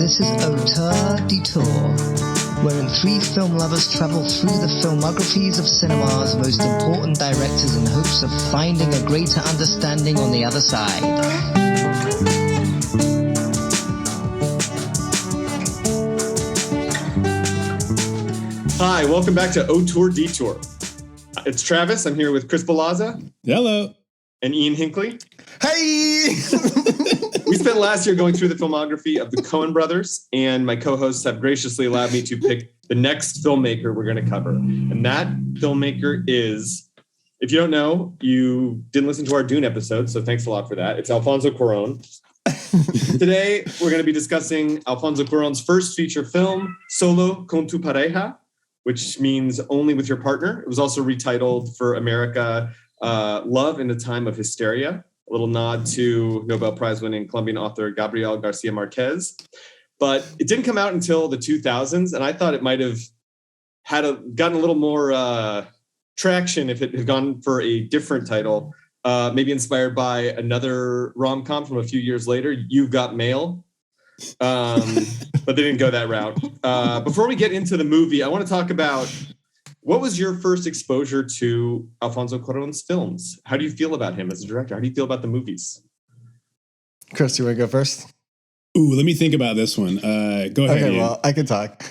This is Auteur Detour, wherein three film lovers travel through the filmographies of cinema's most important directors in hopes of finding a greater understanding on the other side. Hi, welcome back to Auteur Detour. It's Travis. I'm here with Chris Balazza. Hello. And Ian Hinckley. Hey! We spent last year going through the filmography of the Coen brothers, and my co-hosts have graciously allowed me to pick the next filmmaker we're going to cover. And that filmmaker is, if you don't know, you didn't listen to our Dune episode, so thanks a lot for that. It's Alfonso Cuaron. Today, we're going to be discussing Alfonso Cuaron's first feature film, Solo Con Tu Pareja, which means Only with Your Partner. It was also retitled for America, Love in the Time of Hysteria, a little nod to Nobel Prize-winning Colombian author Gabriel Garcia Marquez. But it didn't come out until the 2000s, and I thought it might have gotten a little more traction if it had gone for a different title, maybe inspired by another rom-com from a few years later, You've Got Mail. But they didn't go that route. Before we get into the movie, I want to talk about what was your first exposure to Alfonso Cuarón's films? How do you feel about him as a director? How do you feel about the movies? Chris, you want to go first? Ooh, let me think about this one. Go ahead. Okay, Ian. well, I can talk.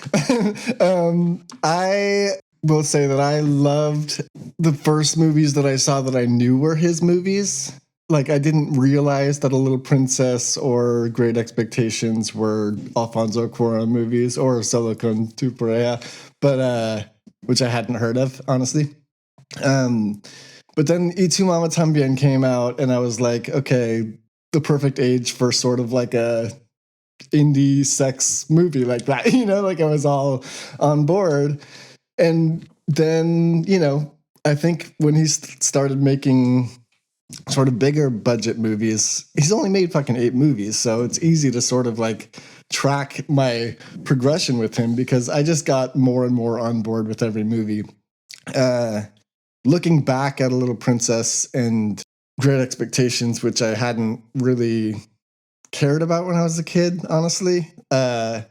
I will say that I loved the first movies that I saw that I knew were his movies. Like, I didn't realize that A Little Princess or Great Expectations were Alfonso Cuarón movies, or Solo Con Tu Pareja, but which I hadn't heard of, honestly. But then Y Tu Mama Tambien came out, and I was like, okay, the perfect age for sort of like a indie sex movie like that, like I was all on board. And then, I think when he started making sort of bigger budget movies, he's only made fucking 8 movies, so it's easy to sort of like track my progression with him because I just got more and more on board with every movie. Looking back at A Little Princess and Great Expectations, which I hadn't really cared about when I was a kid, honestly, I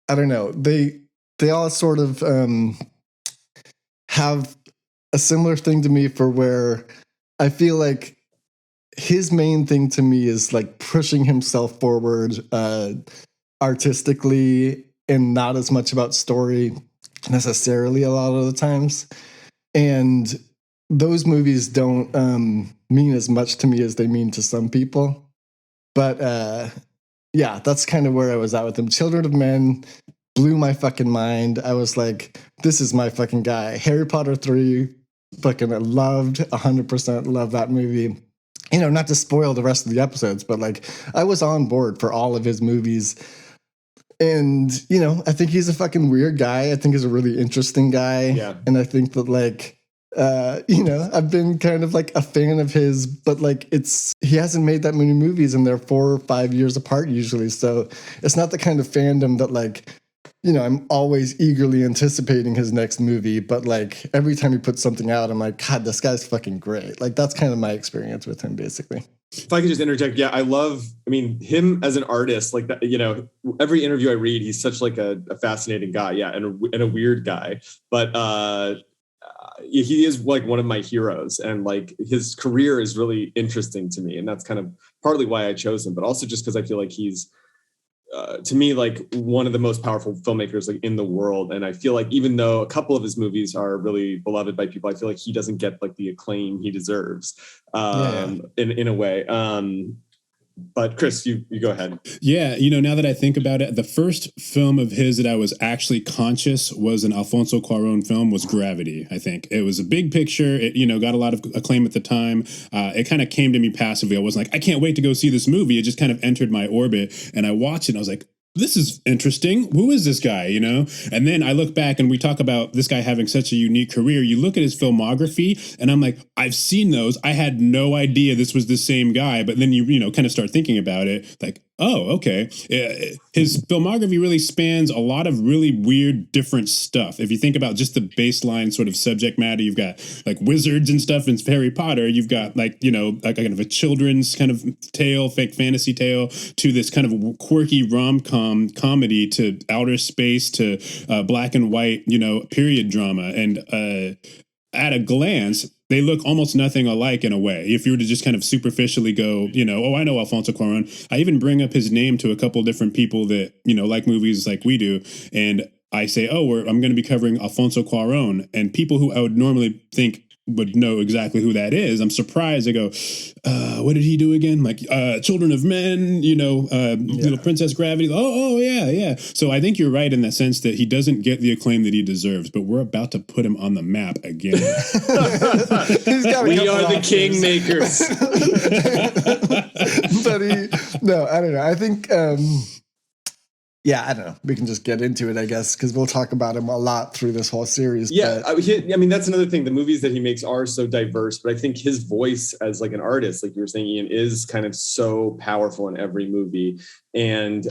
don't know. They all sort of have a similar thing to me for where I feel like his main thing to me is like pushing himself forward artistically and not as much about story necessarily a lot of the times. And those movies don't mean as much to me as they mean to some people. But yeah, that's kind of where I was at with him. Children of Men blew my fucking mind. I was like, this is my fucking guy. Harry Potter 3, fucking loved, 100% love that movie. Not to spoil the rest of the episodes, but like I was on board for all of his movies. And, I think he's a fucking weird guy. I think he's a really interesting guy. Yeah. And I think that like, I've been kind of like a fan of his, but like he hasn't made that many movies and they're 4 or 5 years apart usually. So it's not the kind of fandom that like, I'm always eagerly anticipating his next movie, but like every time he puts something out, I'm like, God, this guy's fucking great. Like that's kind of my experience with him, basically. If I could just interject, yeah, I love, him as an artist, like that, every interview I read, he's such like a fascinating guy. Yeah. And a weird guy, but he is like one of my heroes, and like his career is really interesting to me. And that's kind of partly why I chose him, but also just because I feel like he's, to me, like one of the most powerful filmmakers like in the world. And I feel like even though a couple of his movies are really beloved by people, I feel like he doesn't get like the acclaim he deserves in a way. But Chris, you go ahead. Yeah, now that I think about it, the first film of his that I was actually conscious was an Alfonso Cuarón film was Gravity, I think. It was a big picture. It, got a lot of acclaim at the time. It kind of came to me passively. I wasn't like, I can't wait to go see this movie. It just kind of entered my orbit, and I watched it, and I was like, this is interesting. Who is this guy, And then I look back and we talk about this guy having such a unique career. You look at his filmography and I'm like, I've seen those. I had no idea this was the same guy. But then you kind of start thinking about it. Like, Oh, okay. His filmography really spans a lot of really weird, different stuff. If you think about just the baseline sort of subject matter, you've got like wizards and stuff in Harry Potter. You've got like, like kind of a children's kind of tale, fake fantasy tale, to this kind of quirky rom-com comedy, to outer space, to black and white, period drama. And at a glance, they look almost nothing alike in a way. If you were to just kind of superficially go, I know Alfonso Cuaron. I even bring up his name to a couple different people that, like movies like we do. And I say, I'm going to be covering Alfonso Cuaron. And people who I would normally think would know exactly who that is, I'm surprised. They go, what did he do again? Like Children of Men, Little Princess Gravity. Oh, yeah. So I think you're right in that sense that he doesn't get the acclaim that he deserves, but we're about to put him on the map again. We are the king makers. But I don't know. I think, I don't know. We can just get into it, I guess, because we'll talk about him a lot through this whole series. Yeah, that's another thing. The movies that he makes are so diverse, but I think his voice as like an artist, like you were saying, Ian, is kind of so powerful in every movie. And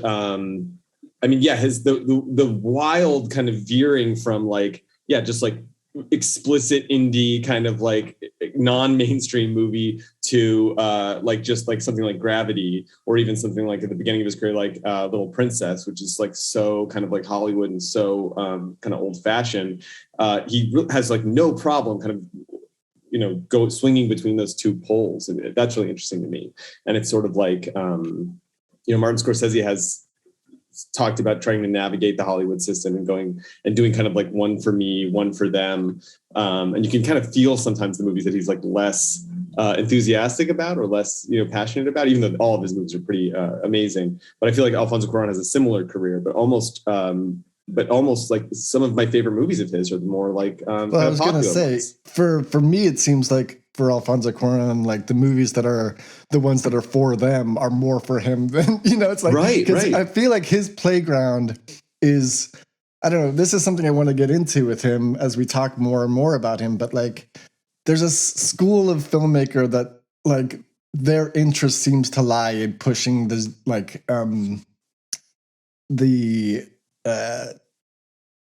his the wild kind of veering from just like explicit indie kind of like non-mainstream movie to just like something like Gravity, or even something like at the beginning of his career like Little Princess, which is like so kind of like Hollywood and so kind of old-fashioned. He has like no problem kind of go swinging between those two poles, and that's really interesting to me. And it's sort of like Martin Scorsese has talked about trying to navigate the Hollywood system and going and doing kind of like one for me, one for them. And you can kind of feel sometimes the movies that he's like less enthusiastic about or less, passionate about, even though all of his movies are pretty amazing. But I feel like Alfonso Cuarón has a similar career, but almost like some of my favorite movies of his are more like, I was going to say, for me, it seems like for Alfonso Cuarón, like the movies that are the ones that are for them are more for him than, it's like, right. I feel like his playground is, I don't know, this is something I want to get into with him as we talk more and more about him, but like there's a school of filmmaker that like their interest seems to lie in pushing this, like,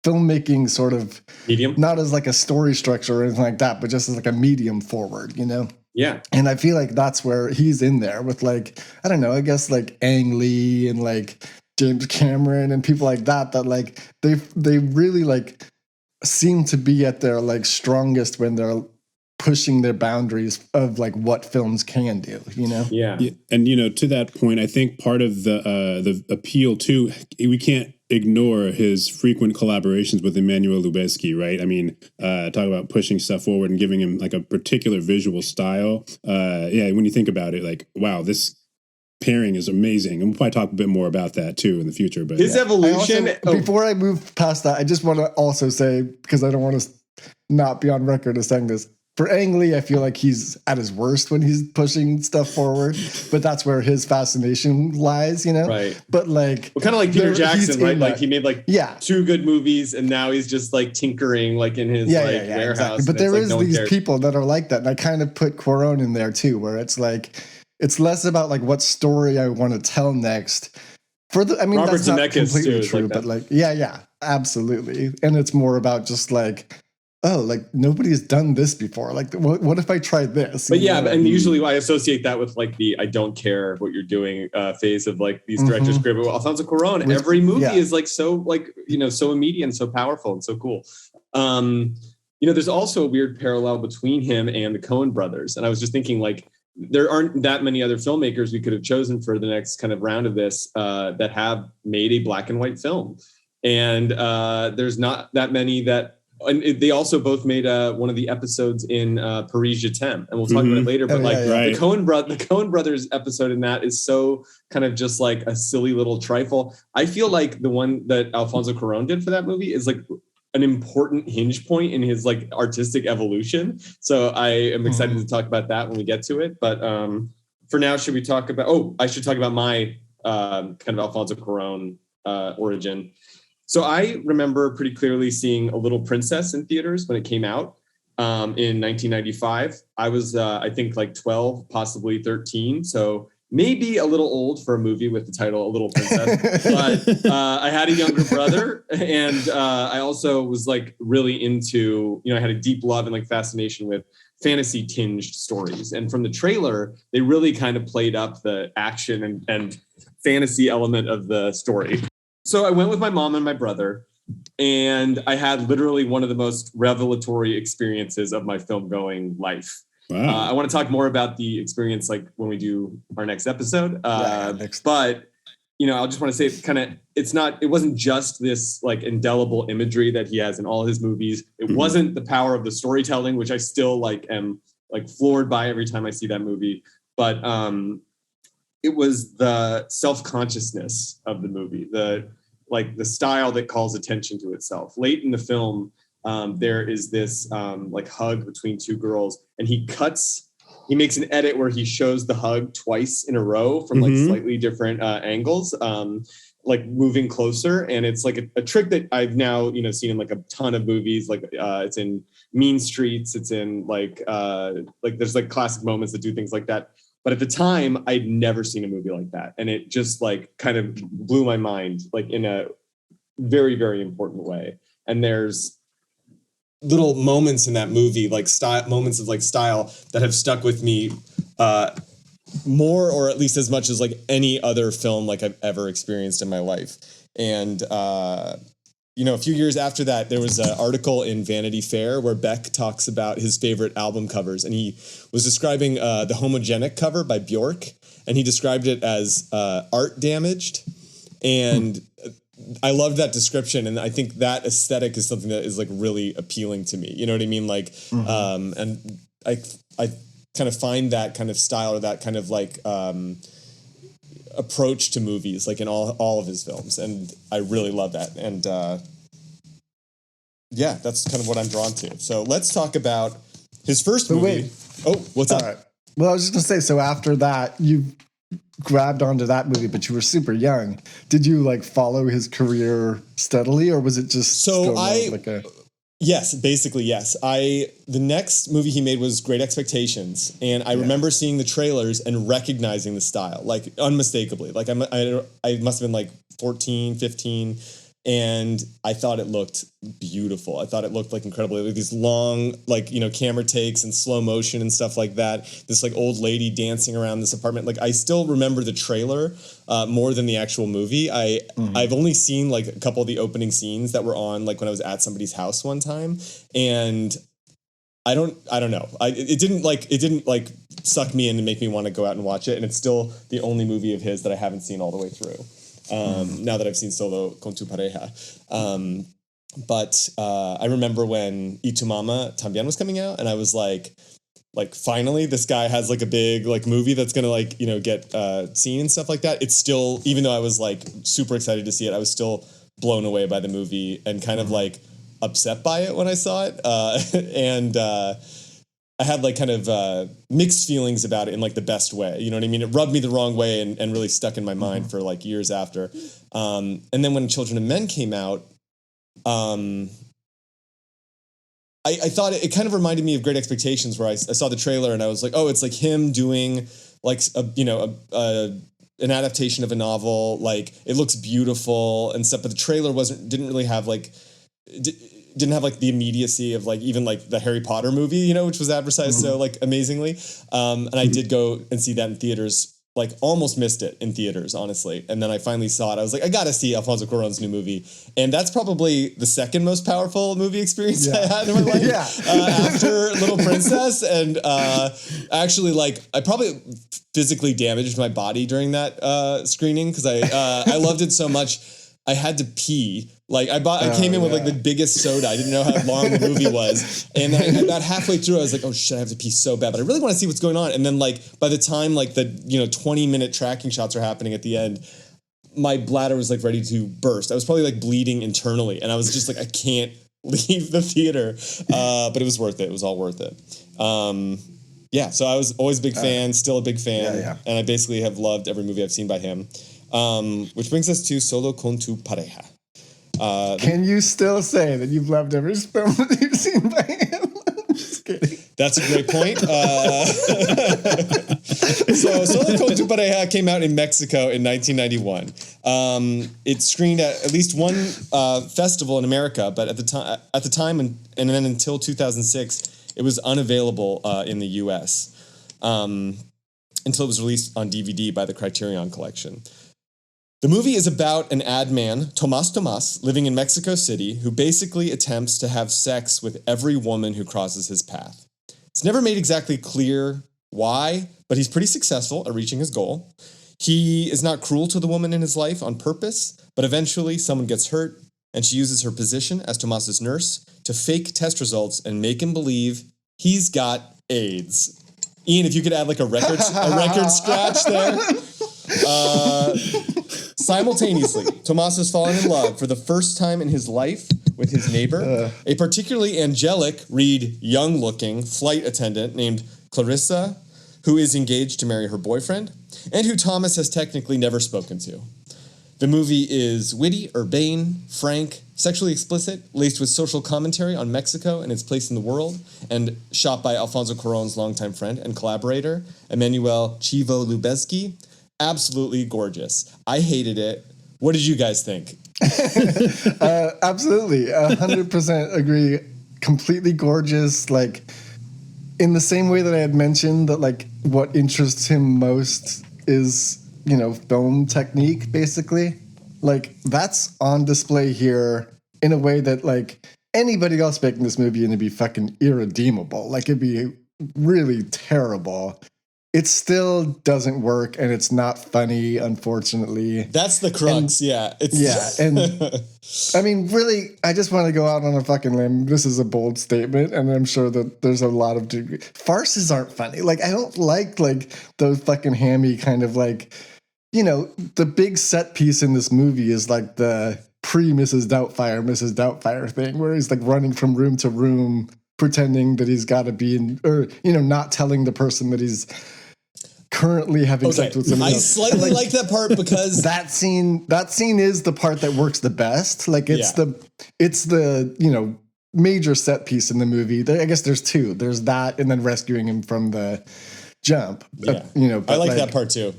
filmmaking sort of medium, not as like a story structure or anything like that, but just as like a medium forward, Yeah. And I feel like that's where he's in there with like, I don't know, I guess like Ang Lee and like James Cameron and people like that like they really like seem to be at their like strongest when they're pushing their boundaries of like what films can do, Yeah. And to that point, I think part of the appeal too, we can't ignore his frequent collaborations with Emmanuel Lubezki, right? I mean, talk about pushing stuff forward and giving him like a particular visual style. When you think about it, like, wow, this pairing is amazing. And we'll probably talk a bit more about that too in the future. But his evolution. Before I move past that, I just want to also say, because I don't want to not be on record as saying this, for Ang Lee, I feel like he's at his worst when he's pushing stuff forward, but that's where his fascination lies, Right. But like, kind of like Peter Jackson, right? Like he made like 2 good movies, and now he's just like tinkering like in his warehouse. Exactly. But there is these people that are like that, and I kind of put Cuarón in there too, where it's like it's less about like what story I want to tell next. Robert that's not Zemeckis completely too, true, but like absolutely, and it's more about just like, oh, like nobody's done this before. Like, what if I tried this? But and usually I associate that with like the I don't care what you're doing phase of like these directors' career. But Alfonso Cuarón, every movie is like so like so immediate and so powerful and so cool. There's also a weird parallel between him and the Coen brothers. And I was just thinking like there aren't that many other filmmakers we could have chosen for the next kind of round of this that have made a black and white film. And there's not that many that. And they also both made one of the episodes in Paris Je T'aime, and we'll talk about it later. But the Coen brothers episode in that is so kind of just like a silly little trifle. I feel like the one that Alfonso Cuarón did for that movie is like an important hinge point in his like artistic evolution. So I am excited to talk about that when we get to it. But for now, should we talk about? Oh, I should talk about my kind of Alfonso Cuarón origin. So I remember pretty clearly seeing A Little Princess in theaters when it came out in 1995. I was, I think, like 12, possibly 13. So maybe a little old for a movie with the title A Little Princess, but I had a younger brother, and I also was like really into, I had a deep love and like fascination with fantasy tinged stories. And from the trailer, they really kind of played up the action and fantasy element of the story. So I went with my mom and my brother, and I had literally one of the most revelatory experiences of my film going life. Wow. I want to talk more about the experience like when we do our next episode. But I just want to say it wasn't just this like indelible imagery that he has in all his movies. It wasn't the power of the storytelling, which I still like am like floored by every time I see that movie. But it was the self-consciousness of the movie, the style that calls attention to itself. Late in the film, there is this like hug between two girls, and he makes an edit where he shows the hug twice in a row from like slightly different angles, like moving closer. And it's like a trick that I've now, seen in like a ton of movies. Like it's in Mean Streets. It's in like there's like classic moments that do things like that. But at the time, I'd never seen a movie like that. And it just like kind of blew my mind, like in a very, very important way. And there's little moments in that movie, like moments of like style that have stuck with me more or at least as much as like any other film like I've ever experienced in my life. And, a few years after that, there was an article in Vanity Fair where Beck talks about his favorite album covers. And he was describing the Homogenic cover by Bjork. And he described it as art damaged. And I loved that description. And I think that aesthetic is something that is like really appealing to me. You know what I mean? Like, and I kind of find that kind of style or that kind of like approach to movies, like in all of his films. And I really love that. And that's kind of what I'm drawn to. So let's talk about his first movie. Wait. Oh, what's up? Right. Well, I was just going to say, so after that, you grabbed onto that movie, but you were super young. Did you like follow his career steadily, or was it just Yes, basically, yes. The next movie he made was Great Expectations, and I remember seeing the trailers and recognizing the style, like unmistakably. Like I must have been like 14, 15, and I thought it looked beautiful. I thought it looked like incredible. Like these long, like, camera takes and slow motion and stuff like that. This like old lady dancing around this apartment. Like I still remember the trailer more than the actual movie. I've only seen like a couple of the opening scenes that were on like when I was at somebody's house one time, and I don't know. It didn't suck me in and make me want to go out and watch it. And it's still the only movie of his that I haven't seen all the way through. Now that I've seen solo Con Tu Pareja. But I remember when Y Tu Mama Tambien was coming out, and I was like finally this guy has like a big like movie that's gonna like get seen and stuff like that. It's still, even though I was like super excited to see it, I was still blown away by the movie and kind of like upset by it when I saw it. And I had like kind of mixed feelings about it in like the best way. You know what I mean? It rubbed me the wrong way and really stuck in my mind for like years after. And then when Children of Men came out, I thought it kind of reminded me of Great Expectations, where I saw the trailer and I was like, oh, it's like him doing like an adaptation of a novel. Like it looks beautiful and stuff, but the trailer didn't really have like didn't have like the immediacy of like even like the Harry Potter movie, which was advertised so like amazingly. And I did go and see that in theaters, like almost missed it in theaters, honestly. And then I finally saw it. I was like, I got to see Alfonso Cuaron's new movie. And that's probably the second most powerful movie experience I had in my life after Little Princess. And actually, like, I probably physically damaged my body during that screening because I loved it so much. I had to pee. Like I came in with like the biggest soda. I didn't know how long the movie was. And then about halfway through, I was like, oh shit, I have to pee so bad. But I really want to see what's going on. And then like by the time like the 20-minute tracking shots are happening at the end, my bladder was like ready to burst. I was probably like bleeding internally. And I was just like, I can't leave the theater. But it was worth it. It was all worth it. So I was always a big fan, still a big fan. And I basically have loved every movie I've seen by him. Which brings us to Solo Con Tu Pareja. Can you still say that you've loved every film that you've seen by him? Just kidding. That's a great point. So Solo Con Tu Pareja came out in Mexico in 1991. It screened at least one festival in America, but at the time and then until 2006, it was unavailable in the U.S. Until it was released on DVD by the Criterion Collection. The movie is about an ad man, Tomas, living in Mexico City, who basically attempts to have sex with every woman who crosses his path. It's never made exactly clear why, but he's pretty successful at reaching his goal. He is not cruel to the woman in his life on purpose, but eventually someone gets hurt, and she uses her position as Tomas's nurse to fake test results and make him believe he's got AIDS. Ian, if you could add like a record scratch there. Simultaneously, Tomas has fallen in love for the first time in his life with his neighbor, a particularly angelic, read young-looking flight attendant named Clarissa, who is engaged to marry her boyfriend, and who Thomas has technically never spoken to. The movie is witty, urbane, frank, sexually explicit, laced with social commentary on Mexico and its place in the world, and shot by Alfonso Cuaron's longtime friend and collaborator, Emmanuel Chivo Lubezki. Absolutely gorgeous. I hated it. What did you guys think? Absolutely. 100% agree. Completely gorgeous. Like, in the same way that I had mentioned that, like, what interests him most is, you know, film technique, basically. Like, that's on display here in a way that, like, anybody else making this movie would be fucking irredeemable. Like, it'd be really terrible. It still doesn't work, and it's not funny, unfortunately. That's the crux, yeah. And I mean, really, I just want to go out on a fucking limb. This is a bold statement, and I'm sure that there's a lot of farces aren't funny. Like, I don't like those fucking hammy kind of like, you know, the big set piece in this movie is like the pre-Mrs. Doubtfire thing, where he's like running from room to room, pretending that he's got to be in, or, you know, not telling the person that he's currently having sex with somebody else. I slightly like that part because that scene is the part that works the best. Like it's the you know, major set piece in the movie. I guess there's two. There's that, and then rescuing him from the jump. Yeah. You know, I like that part too.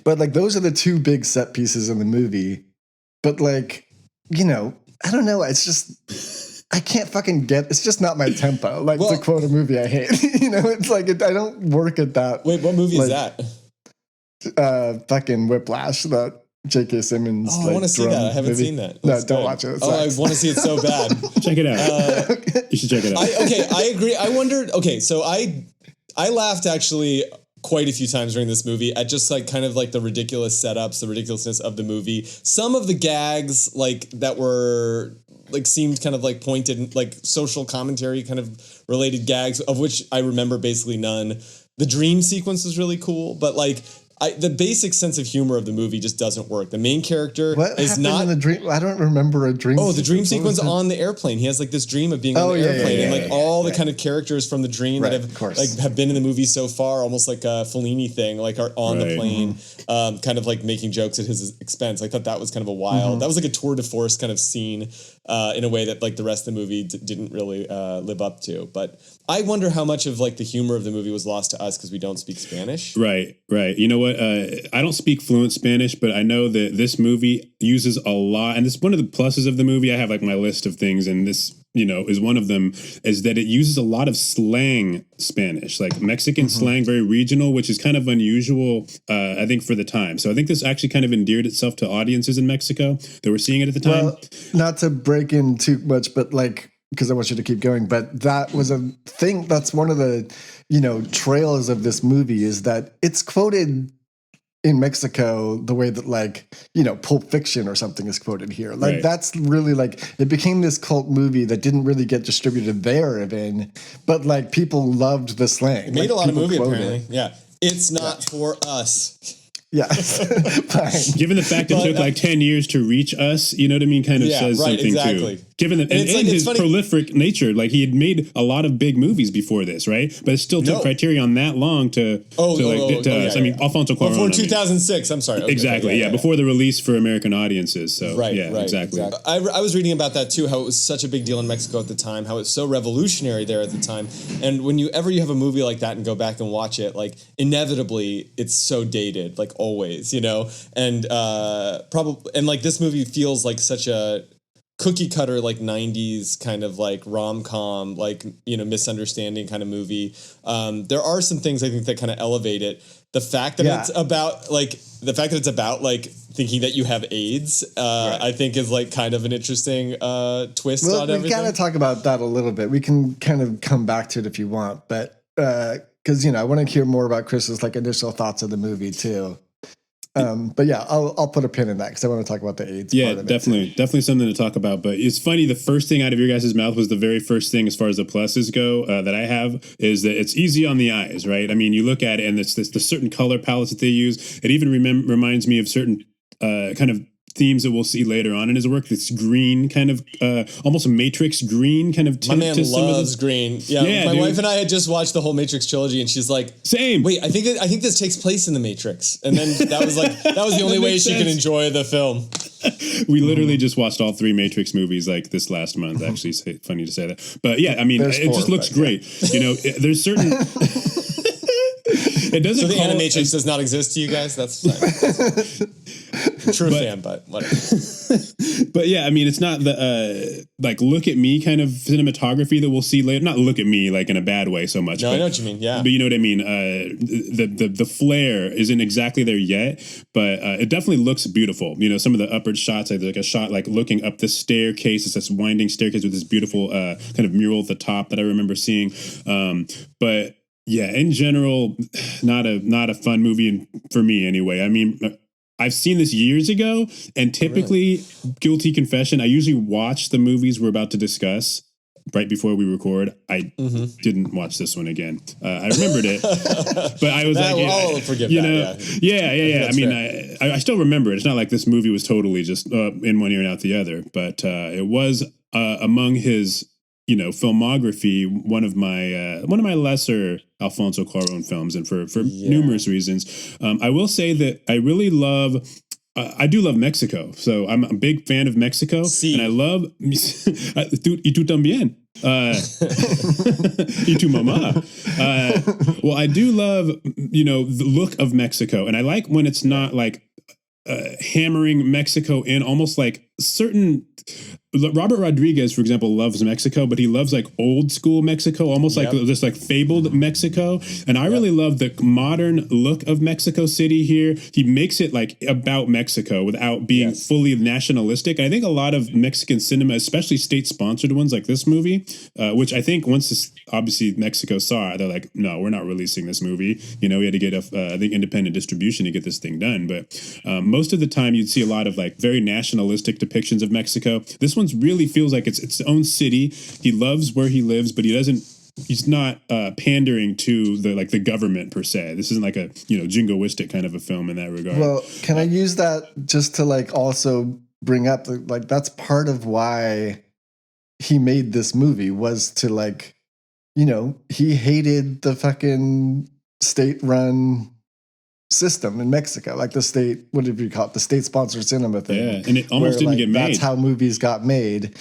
But like those are the two big set pieces in the movie. But like, you know, I don't know. It's just, I can't fucking get, it's just not my tempo. Like, to quote a movie I hate. You know, it's like, I don't work at that. Wait, what movie is that? Fucking Whiplash, that J.K. Simmons. Oh, I want to see that. I haven't seen that. No, don't watch it. I want to see it so bad. Check it out. You should check it out. I agree. I wondered, so I laughed actually quite a few times during this movie at just like kind of like the ridiculous setups, the ridiculousness of the movie. Some of the gags like that were like seemed kind of like pointed, like social commentary kind of related gags, of which I remember basically none. The dream sequence was really cool, but like the basic sense of humor of the movie just doesn't work. The main character is not in the dream. I don't remember a dream. Oh, the dream sequence on the airplane. He has like this dream of being on the airplane, and like all the kind of characters from the dream that have been in the movie so far, almost like a Fellini thing, like are on the plane, kind of like making jokes at his expense. I thought that was kind of a wild. That was like a tour de force kind of scene in a way that like the rest of the movie didn't really live up to. But I wonder how much of like the humor of the movie was lost to us because we don't speak Spanish. Right. You know what? I don't speak fluent Spanish, but I know that this movie uses a lot, and this is one of the pluses of the movie. I have like my list of things, and this, you know, is one of them, is that it uses a lot of slang Spanish, like Mexican slang, very regional, which is kind of unusual, I think, for the time. So I think this actually kind of endeared itself to audiences in Mexico that were seeing it at the time. Well, not to break in too much, but like, because I want you to keep going, but that was a thing. That's one of the, you know, trails of this movie, is that it's quoted in Mexico the way that, like, you know, Pulp Fiction or something is quoted here. Like, that's really like, it became this cult movie that didn't really get distributed there even, but like people loved the slang. It made a lot of movie apparently. Yeah. It's not for us. Yeah. Fine. Given the fact it took like 10 years to reach us, you know what I mean? Kind of says something too. given that and his prolific nature, like he had made a lot of big movies before this, right? But it still took Criterion that long to us. I mean, Alfonso Cuaron. Before 2006, I'm sorry. Okay, exactly, before the release for American audiences. So, exactly. I was reading about that too, how it was such a big deal in Mexico at the time, how it's so revolutionary there at the time. And when you have a movie like that and go back and watch it, like inevitably it's so dated, like always, and probably, and like this movie feels like such a cookie cutter, like 90s kind of like rom-com, like, misunderstanding kind of movie. There are some things I think that kind of elevate it. The fact that it's about thinking that you have AIDS, I think is like kind of an interesting twist on everything. We got to talk about that a little bit. We can kind of come back to it if you want, but because, I want to hear more about Chris's like initial thoughts of the movie too. But yeah, I'll put a pin in that because I want to talk about the AIDS. Yeah, part of definitely something to talk about. But it's funny, the first thing out of your guys' mouth was the very first thing as far as the pluses go that I have is that it's easy on the eyes, right? I mean, you look at it and it's the certain color palettes that they use. It even reminds me of certain kind of themes that we'll see later on in his work. This green kind of almost a Matrix green kind of tint. My man loves green. Yeah, my wife and I had just watched the whole Matrix trilogy, and she's like, "Same. Wait, I think this takes place in the Matrix." And then that was the only way she could enjoy the film. We literally just watched all 3 Matrix movies like this last month. Actually, funny to say that, but yeah, I mean, it just looks great. There's certain. It doesn't. So the Animatrix does not exist to you guys. That's true fan, but whatever. But yeah, I mean, it's not the like look at me kind of cinematography that we'll see later. Not look at me like in a bad way so much. No, I know what you mean. Yeah, but you know what I mean. The flair isn't exactly there yet, but it definitely looks beautiful. Some of the upward shots, like a shot like looking up the staircase. It's this winding staircase with this beautiful kind of mural at the top that I remember seeing. But yeah, in general, not a fun movie for me anyway. I mean, I've seen this years ago, and typically, guilty confession, I usually watch the movies we're about to discuss right before we record. I didn't watch this one again. I remembered it, but I was I'll forgive that. Yeah. I mean, I still remember it. It's not like this movie was totally just in one ear and out the other, but it was among his filmography, one of my lesser Alfonso Cuaron films, and for numerous reasons. I will say that I really love. I do love Mexico, so I'm a big fan of Mexico, and I love. Y tú también. Y tu mamá. Well, I do love the look of Mexico, and I like when it's not like hammering Mexico in, almost like certain. Robert Rodriguez, for example, loves Mexico, but he loves like old school Mexico, almost like this like fabled Mexico. And I really love the modern look of Mexico City here. He makes it like about Mexico without being fully nationalistic. And I think a lot of Mexican cinema, especially state-sponsored ones like this movie, which I think once this, obviously Mexico saw it, they're like, no, we're not releasing this movie. We had to get I think independent distribution to get this thing done. But most of the time you'd see a lot of like very nationalistic depictions of Mexico. This one really feels like it's its own city. He loves where he lives, but he's not pandering to the government per se. This isn't like a jingoistic kind of a film in that regard. Well, can I use that just to like also bring up like that's part of why he made this movie, was to like he hated the fucking state-run system in Mexico, like the state, what did we call it? The state-sponsored cinema thing. Yeah, and it almost didn't get made. That's how movies got made.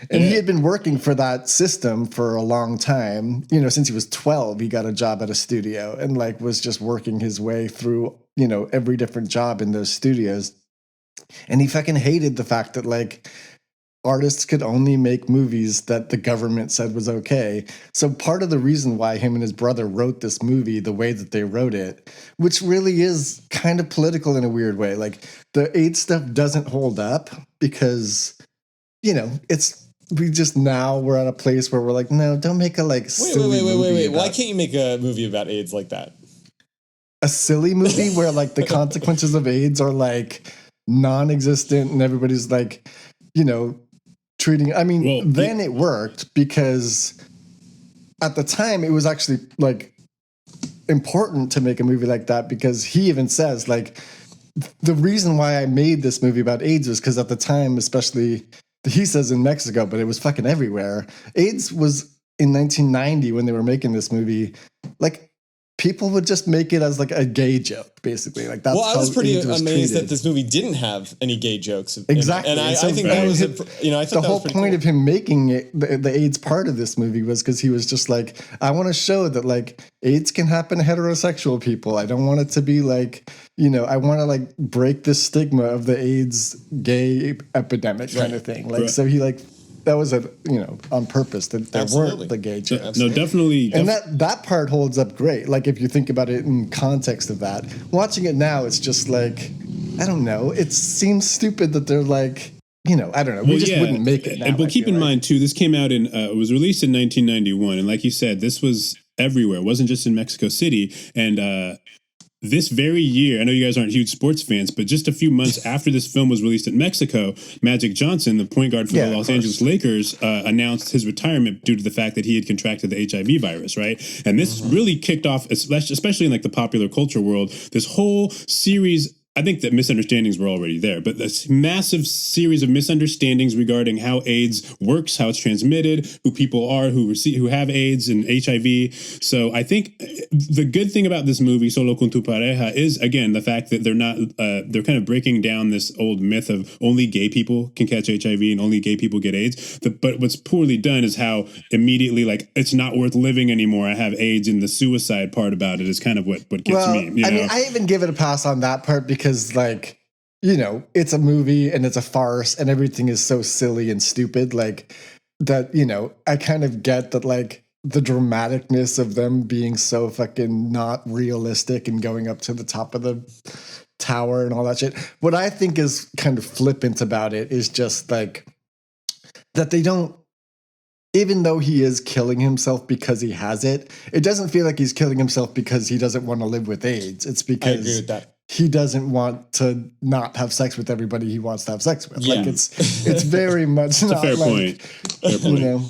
And he had been working for that system for a long time. Since he was 12, he got a job at a studio and like was just working his way through, every different job in those studios. And he fucking hated the fact that like artists could only make movies that the government said was okay. So part of the reason why him and his brother wrote this movie the way that they wrote it, which really is kind of political in a weird way, like the AIDS stuff doesn't hold up because, we're at a place where we're like, no, don't make a like silly movie. Why can't you make a movie about AIDS like that? A silly movie where like the consequences of AIDS are like non-existent and everybody's like, treating. I mean, then it worked because at the time it was actually like important to make a movie like that, because he even says like the reason why I made this movie about AIDS was because at the time, especially he says in Mexico, but it was fucking everywhere. AIDS was in 1990 when they were making this movie. Like, people would just make it as like a gay joke, basically. Like, that's I was pretty AIDS was amazed treated. that this movie didn't have any gay jokes. Exactly. And I So think that was, I thought the that whole was pretty point cool. of him making it, the AIDS part of this movie was because he was just like, I want to show that like AIDS can happen to heterosexual people. I don't want it to be like, I want to like break the stigma of the AIDS gay epidemic kind of thing. Like, so he like, that was on purpose that there weren't the gay jokes. No, definitely. And that part holds up great. Like, if you think about it in context of that, watching it now, it's just like, I don't know. It seems stupid that they're like, I don't know. We just wouldn't make it now. But keep in mind too, this came out it was released in 1991, and like you said, this was everywhere. It wasn't just in Mexico City, and this very year, I know you guys aren't huge sports fans, but just a few months after this film was released in Mexico, Magic Johnson, the point guard for the Los Angeles Lakers, announced his retirement due to the fact that he had contracted the HIV virus, right? And this really kicked off, especially in like the popular culture world, this whole series. I think that misunderstandings were already there, but this massive series of misunderstandings regarding how AIDS works, how it's transmitted, who people are who have AIDS and HIV. So I think the good thing about this movie, Solo Con Tu Pareja, is again the fact that they're kind of breaking down this old myth of only gay people can catch HIV and only gay people get AIDS. But what's poorly done is how immediately like it's not worth living anymore. I have AIDS, and the suicide part about it is kind of what gets me. I mean, I even give it a pass on that part because like, it's a movie and it's a farce and everything is so silly and stupid. Like that, I kind of get that, like the dramaticness of them being so fucking not realistic and going up to the top of the tower and all that shit. What I think is kind of flippant about it is just like that they don't, even though he is killing himself because he has it, it doesn't feel like he's killing himself because he doesn't want to live with AIDS. It's because I agree with that. He doesn't want to not have sex with everybody he wants to have sex with. Like it's very much not a fair point. Fair point.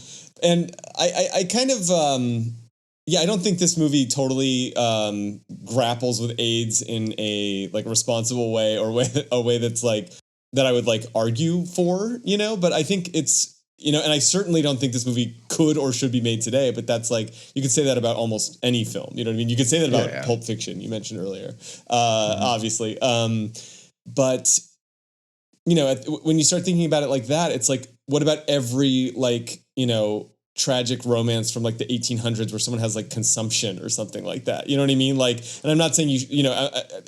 And I kind of I don't think this movie totally grapples with AIDS in a like responsible way or a way that's like that I would like argue for, but I think it's and I certainly don't think this movie could or should be made today, but that's like, you could say that about almost any film. You know what I mean? You could say that about Pulp Fiction, you mentioned earlier, obviously. But, when you start thinking about it like that, it's like, what about every like, tragic romance from like the 1800s where someone has like consumption or something like that. You know what I mean? Like, and I'm not saying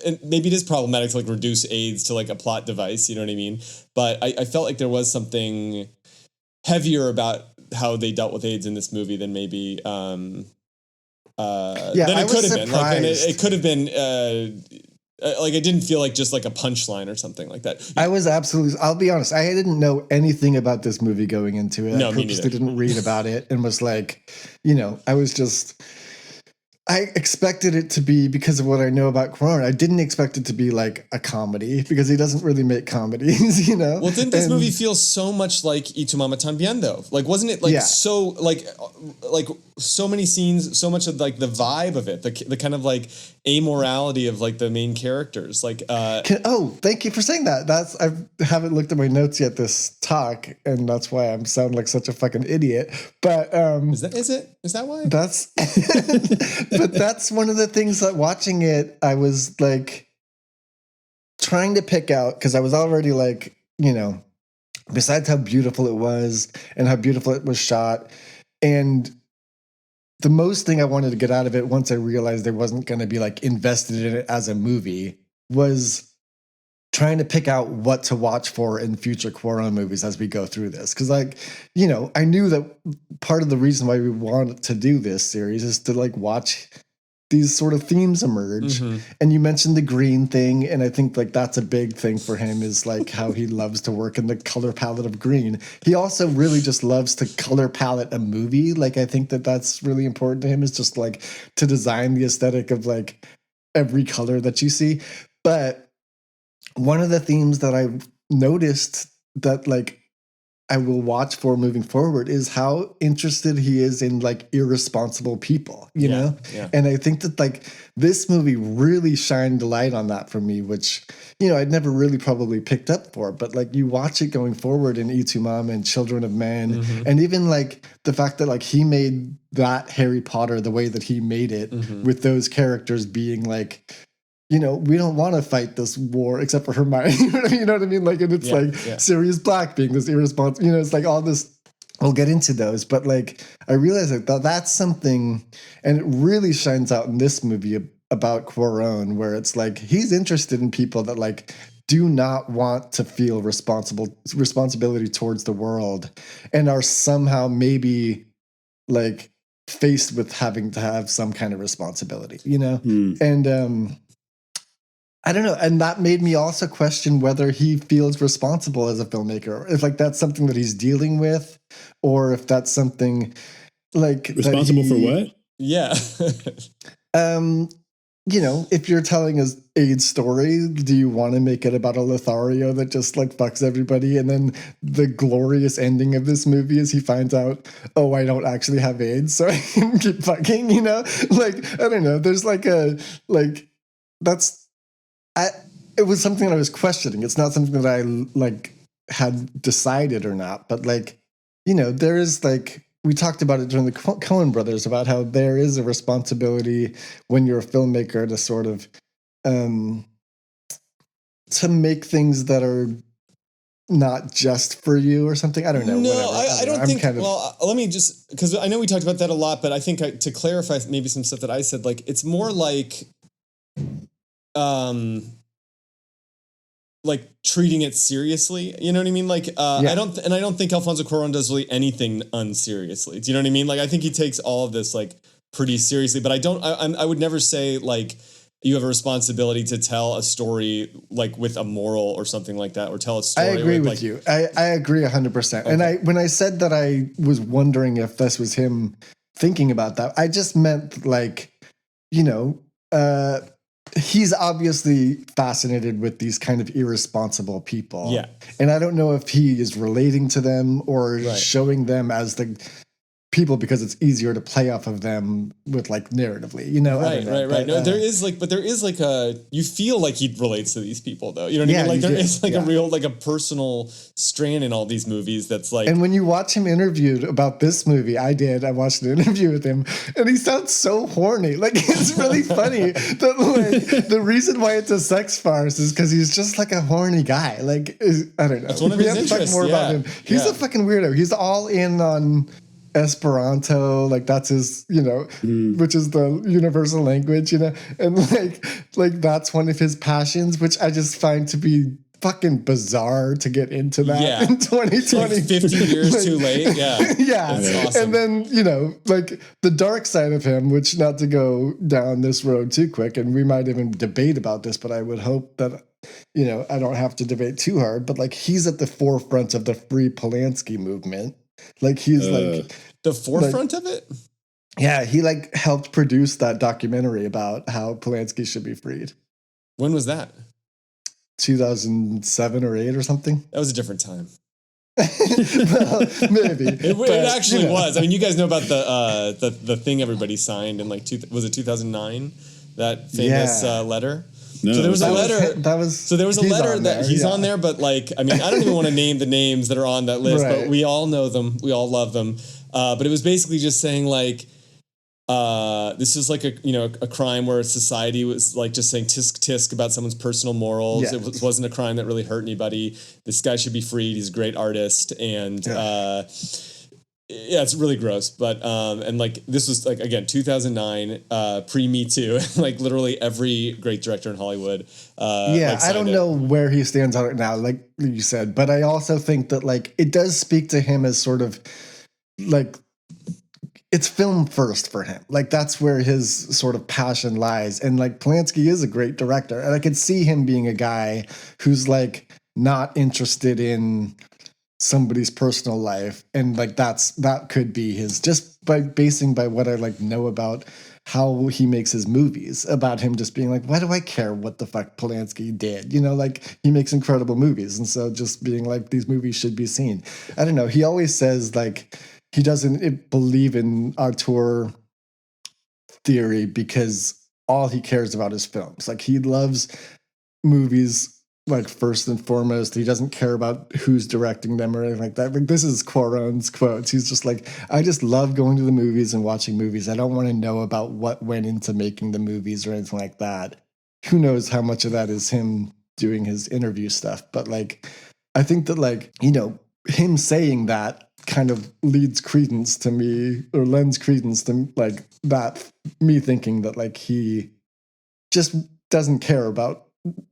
and maybe it is problematic to like reduce AIDS to like a plot device, you know what I mean? But I felt like there was something heavier about how they dealt with AIDS in this movie than maybe than it could have been. Like, and it could have been like it didn't feel like just like a punchline or something like that. I was absolutely. I'll be honest. I didn't know anything about this movie going into it. No, I purposely didn't read about it and was like, I was just. I expected it to be, because of what I know about Cuarón, I didn't expect it to be like a comedy because he doesn't really make comedies, Well, didn't this movie feel so much like Y Tu Mama Tambien though? Like, wasn't it like so like so many scenes, so much of like the vibe of it, the kind of like amorality of like the main characters, like thank you for saying that. I haven't looked at my notes yet this talk, and that's why I'm sound like such a fucking idiot. But is that why? That's but that's one of the things that watching it, I was like trying to pick out, because I was already like, besides how beautiful it was and how beautiful it was shot, and the most thing I wanted to get out of it once I realized I wasn't going to be like invested in it as a movie was trying to pick out what to watch for in future Cuarón movies as we go through this. Because I knew that part of the reason why we wanted to do this series is to like watch these sort of themes emerge. Mm-hmm. And you mentioned the green thing, and I think like that's a big thing for him, is like how he loves to work in the color palette of green. He also really just loves to color palette a movie. Like, I think that that's really important to him, is just like to design the aesthetic of like every color that you see. But one of the themes that I noticed that like I will watch for moving forward is how interested he is in like irresponsible people, you know? Yeah. And I think that like this movie really shined a light on that for me, which, you know, I'd never really probably picked up for, but like you watch it going forward in Itumam and Children of Men, and even like the fact that like he made that Harry Potter the way that he made it with those characters being like, you know, we don't want to fight this war except for Hermione. You know what I mean? Like, and it's Sirius Black being this irresponsible, you know, it's like all this, we'll get into those. But like, I realized that that's something, and it really shines out in this movie about Cuarón, where it's like, he's interested in people that like do not want to feel responsibility towards the world and are somehow maybe like faced with having to have some kind of responsibility, you know? And, I don't know. And that made me also question whether he feels responsible as a filmmaker, if like that's something that he's dealing with, or if that's something like responsible for what? Yeah. You know, if you're telling a story, do you want to make it about a Lothario that just like fucks everybody? And then the glorious ending of this movie is he finds out, oh, I don't actually have AIDS, so I can keep fucking, you know? Like, I don't know. There's like it was something that I was questioning. It's not something that I like had decided or not, but like, you know, there is like, we talked about it during the Coen brothers about how there is a responsibility when you're a filmmaker to sort of, to make things that are not just for you or something. I don't know. No, whatever. I don't think, well, let me just, because I know we talked about that a lot, but I think to clarify maybe some stuff that I said, like, it's more like treating it seriously, you know what I mean? Like, I don't think Alfonso Cuarón does really anything unseriously. Do you know what I mean? Like, I think he takes all of this like pretty seriously, but I would never say like you have a responsibility to tell a story like with a moral or something like that, or tell a story. I agree with like, you. I agree 100%. Okay. And when I said that I was wondering if this was him thinking about that, I just meant like, you know, he's obviously fascinated with these kind of irresponsible people. Yeah. And I don't know if he is relating to them or showing them as the people because it's easier to play off of them with like narratively, you know? Right. No, there is like a, you feel like he relates to these people though. You know what I mean? Like there is like a real, like a personal strand in all these movies that's like. And when you watch him interviewed about this movie, I watched an interview with him and he sounds so horny. Like it's really funny that like the reason why it's a sex farce is because he's just like a horny guy. Like, I don't know. That's one of his interests. More about him. He's a fucking weirdo. He's all in on Esperanto, like that's his, you know, which is the universal language, you know, and like that's one of his passions, which I just find to be fucking bizarre to get into that in 2020. Like 50 years like, too late. Yeah. That's awesome. And then, you know, like the dark side of him, which not to go down this road too quick, and we might even debate about this, but I would hope that, you know, I don't have to debate too hard, but like he's at the forefront of the Free Polanski movement. Like he's like the forefront of it. Yeah, he like helped produce that documentary about how Polanski should be freed. When was that? 2007 or 8 or something. That was a different time. Well, maybe it actually was. I mean, you guys know about the thing everybody signed in like was it 2009? That famous letter. No. So there was a letter. There was a letter that he's on there, but like, I mean, I don't even want to name the names that are on that list, but we all know them. We all love them. But it was basically just saying like, this is like a crime where society was like just saying tisk tisk about someone's personal morals. Yeah. It wasn't a crime that really hurt anybody. This guy should be freed. He's a great artist. And, it's really gross, but and like this was like again 2009, pre Me Too, like literally every great director in Hollywood. I don't know where he stands on it now, like you said, but I also think that like it does speak to him as sort of like it's film first for him. Like that's where his sort of passion lies, and like Polanski is a great director, and I could see him being a guy who's like not interested in somebody's personal life, and like that could be his, just by what I like know about how he makes his movies, about him just being like, why do I care what the fuck Polanski did? You know, like, he makes incredible movies. And so just being like, these movies should be seen. I don't know. He always says, like, he doesn't believe in auteur theory because all he cares about is films. Like, he loves movies, like, first and foremost. He doesn't care about who's directing them or anything like that. Like, this is Cuaron's quotes. He's just like, I just love going to the movies and watching movies. I don't want to know about what went into making the movies or anything like that. Who knows how much of that is him doing his interview stuff. But, like, I think that, like, you know, him saying that kind of lends credence to, like, that, me thinking that, like, he just doesn't care about,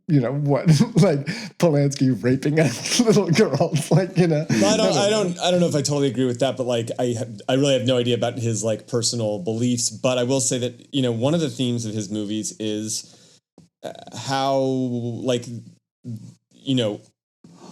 you know, what, like, Polanski raping a little girl, like, you know. I don't know if I totally agree with that, but, like, I really have no idea about his, like, personal beliefs. But I will say that, you know, one of the themes of his movies is how, like, you know,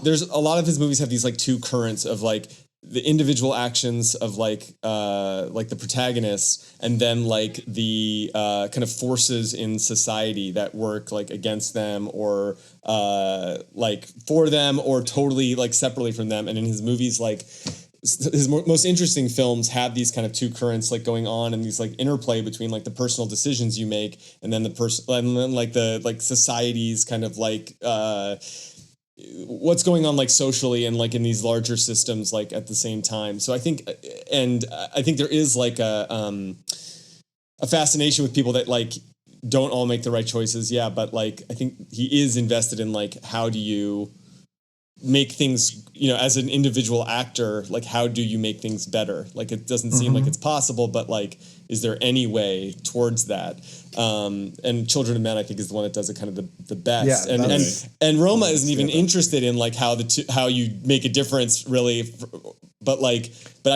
there's a lot of his movies have these, like, two currents of, like, the individual actions of, like the protagonist, and then, like, the kind of forces in society that work, like, against them or like for them or totally, like, separately from them. And in his movies, like, his most interesting films have these kind of two currents, like, going on, and these, like, interplay between, like, the personal decisions you make and then like the, like, society's kind of, like, what's going on, like, socially and, like, in these larger systems, like, at the same time. So I think there is, like, a fascination with people that, like, don't all make the right choices. Yeah. But, like, I think he is invested in, like, how do you make things, you know, as an individual actor, like, how do you make things better? Like, it doesn't seem like it's possible, but, like, is there any way towards that? And Children of Men, I think, is the one that does it kind of the best. Yeah, and Roma isn't even interested in, like, how you make a difference, really. But I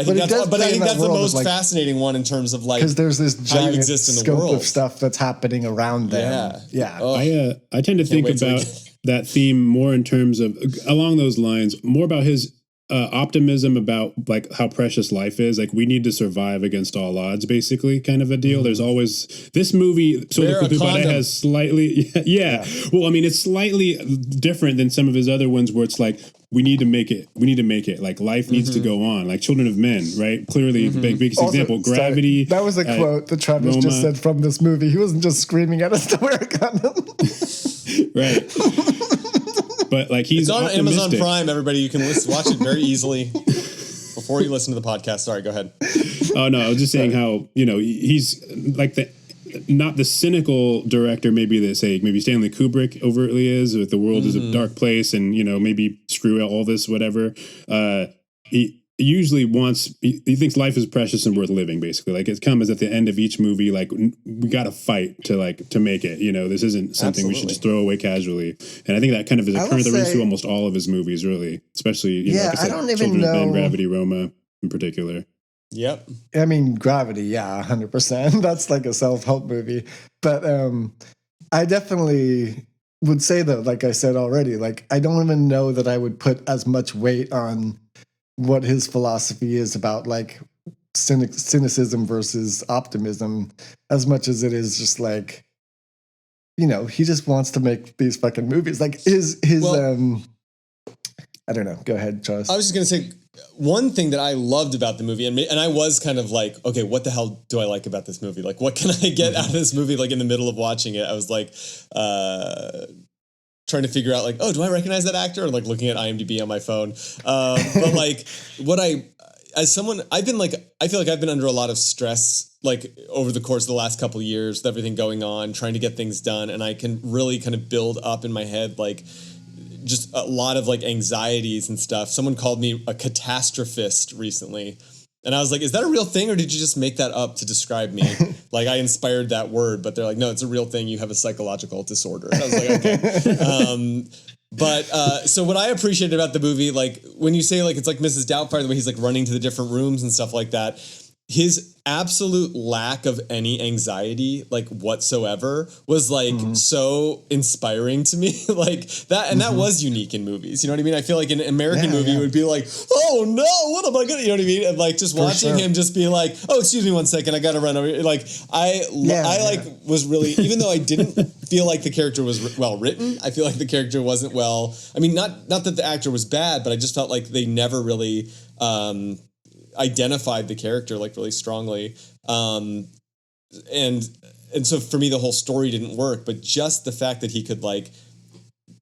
think that's the most, like, fascinating one in terms of, like, because there's this giant exist in the scope world of stuff that's happening around them. Yeah. Oh, I tend to think about that theme more in terms of, along those lines, more about his optimism about, like, how precious life is. Like, we need to survive against all odds, basically, kind of a deal. There's always this movie. So Con Tu Pareja has slightly, yeah. Well, I mean, it's slightly different than some of his other ones where it's like, we need to make it. We need to make it. Like, life needs to go on. Like Children of Men, right? Clearly, big example. Gravity. That was a quote that Travis just said from this movie. He wasn't just screaming at us to wear a condom. Right. But, like, he's it's on optimistic. Amazon Prime, everybody. You can watch it very easily before you listen to the podcast. Sorry, go ahead. Oh, no, I was just saying how, you know, he's like not the cynical director maybe that, say, maybe Stanley Kubrick overtly is, with The World is a Dark Place and, you know, maybe screw all this, whatever. He usually he thinks life is precious and worth living, basically. Like, it comes at the end of each movie, like, we got to fight to make it, you know. This isn't something we should just throw away casually. And I think that kind of is a current that runs through almost all of his movies, really, especially, you know, like I said, I don't even Children of Men, know. Gravity, Roma in particular. Yep. I mean, Gravity, yeah, 100%. That's like a self-help movie. But I definitely would say, though, like I said already, like, I don't even know that I would put as much weight on what his philosophy is about, like, cynicism versus optimism, as much as it is just, like, you know, he just wants to make these fucking movies. Like, I don't know. Go ahead, Charles. I was just going to say, one thing that I loved about the movie, and I was kind of like, okay, what the hell do I like about this movie? Like, what can I get out of this movie? Like, in the middle of watching it, I was like, trying to figure out, like, oh, do I recognize that actor? Or, like, looking at IMDb on my phone. But, like, I feel like I've been under a lot of stress, like, over the course of the last couple of years with everything going on, trying to get things done. And I can really kind of build up in my head, like, just a lot of, like, anxieties and stuff. Someone called me a catastrophist recently. And I was like, is that a real thing, or did you just make that up to describe me? Like, I inspired that word, but they're like, no, it's a real thing. You have a psychological disorder. And I was like, okay. So what I appreciated about the movie, like, when you say, like, it's like Mrs. Doubtfire, the way he's, like, running to the different rooms and stuff like that, his absolute lack of any anxiety, like whatsoever, was like so inspiring to me. Like that, and that was unique in movies. You know what I mean? I feel like an American movie would be like, oh no, what am I gonna? You know what I mean? And like just watching him just be like, oh, excuse me 1 second, I gotta run over here. Like I was really, even though I didn't feel like the character was well written, I feel like the character wasn't well. I mean, not that the actor was bad, but I just felt like they never really identified the character like really strongly. And so for me, the whole story didn't work, but just the fact that he could like